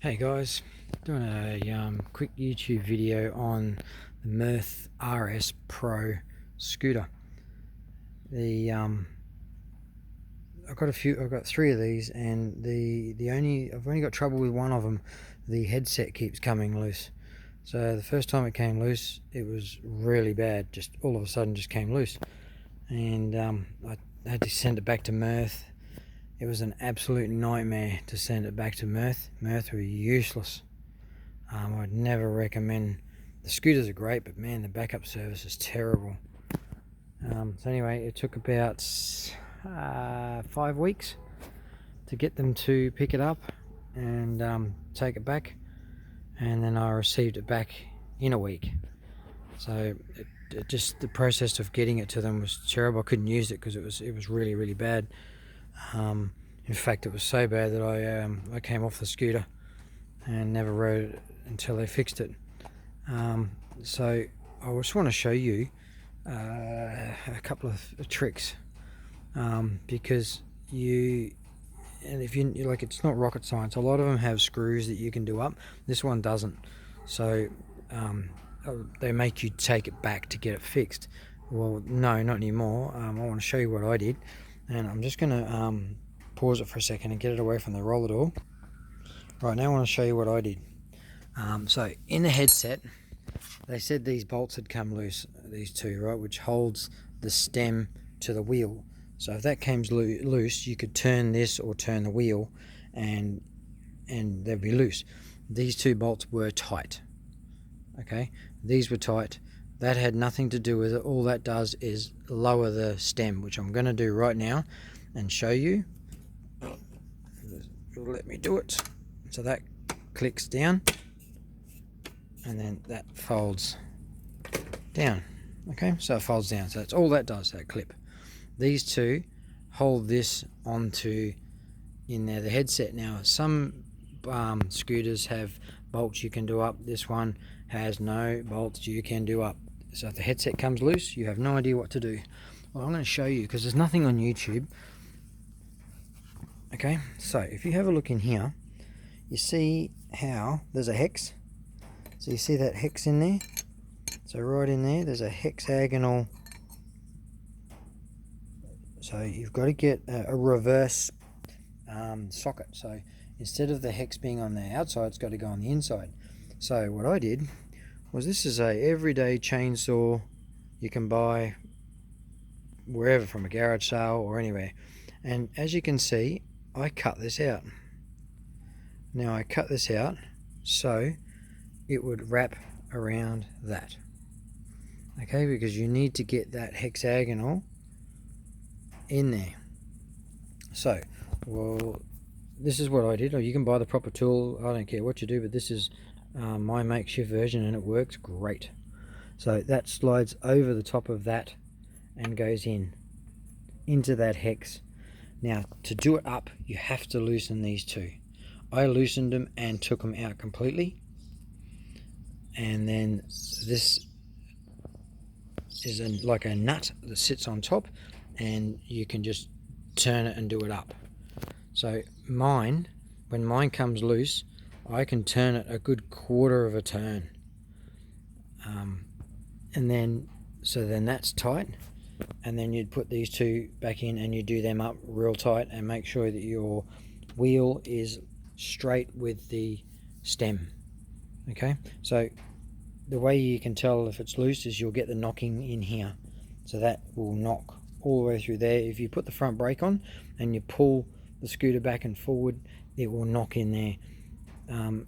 Hey guys, doing a quick YouTube video on the Mearth RS Pro scooter. I've got three of these, and I've only got trouble with one of them. The headset keeps coming loose. So the first time it came loose, it was really bad. Just all of a sudden, just came loose, and I had to send it back to Mearth. It was an absolute nightmare to send it back to Mearth. Mearth were useless. I'd never recommend. The scooters are great, but man, the backup service is terrible. So anyway, it took about 5 weeks to get them to pick it up and take it back, and then I received it back in a week. So it just the process of getting it to them was terrible. I couldn't use it because it was really bad. In fact, it was so bad that I came off the scooter and never rode it until they fixed it. So I just want to show you a couple of tricks, because if you like, it's not rocket science. A lot of them have screws that you can do up. This one doesn't. So they make you take it back to get it fixed. Well, no, not anymore. I want to show you what I did, and I'm just going to pause it for a second and get it away from the roller door. Right, now I want to show you what I did. So in the headset, they said these bolts had come loose, these two, right, which holds the stem to the wheel. So if that came loose, you could turn this or turn the wheel, and they'd be loose. These two bolts were tight. Okay, these were tight. That had nothing to do with it. All that does is lower the stem, which I'm going to do right now and show you. It'll let me do it. So that clicks down, and then that folds down. Okay, so it folds down. So that's all that does, that clip. These two hold this onto in there, the headset. Now some scooters have bolts you can do up. This one has no bolts you can do up. So if the headset comes loose, you have no idea what to do. Well, I'm going to show you, because there's nothing on YouTube. Okay, so if you have a look in here, you see how there's a hex. So you see that hex in there? So right in there, there's a hexagonal. So you've got to get a reverse socket. So instead of the hex being on the outside, it's got to go on the inside. So what I did was, this is a everyday chainsaw you can buy wherever, from a garage sale or anywhere. And as you can see, I cut this out. Now I cut this out so it would wrap around that. Okay, because you need to get that hexagonal in there. So, well, this is what I did. Or you can buy the proper tool. I don't care what you do, but this is my makeshift version, and it works great. So that slides over the top of that and goes into that hex. Now, to do it up, you have to loosen these two. I loosened them and took them out completely. And then this is like a nut that sits on top, and you can just turn it and do it up. So when mine comes loose, I can turn it a good quarter of a turn. And then that's tight. And then you'd put these two back in, and you do them up real tight, and make sure that your wheel is straight with the stem. Okay, so the way you can tell if it's loose is you'll get the knocking in here. So that will knock all the way through there. If you put the front brake on and you pull the scooter back and forward, it will knock in there.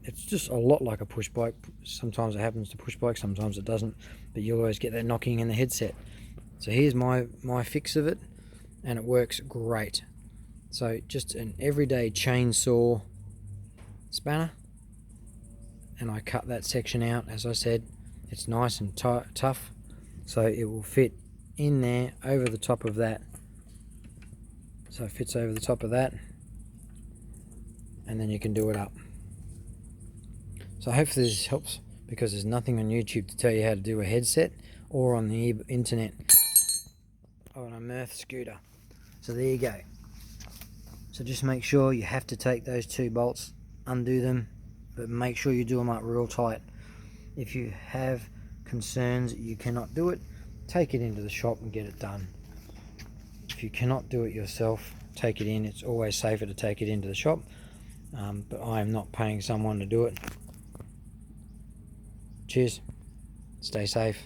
It's just a lot like a push bike. Sometimes it happens to push bike, sometimes it doesn't, but you'll always get that knocking in the headset. So here's my fix of it, and it works great. So just an everyday chainsaw spanner, and I cut that section out. As I said, it's nice and tough, so it will fit in there over the top of that. So it fits over the top of that, and then you can do it up. So hopefully this helps, because there's nothing on YouTube to tell you how to do a headset, or on the internet on a Mearth scooter. So there you go. So just make sure you have to take those two bolts, undo them, but make sure you do them up real tight. If you have concerns that you cannot do it, take it into the shop and get it done. If you cannot do it yourself, take it in. It's always safer to take it into the shop, but I am not paying someone to do it. Cheers. Stay safe.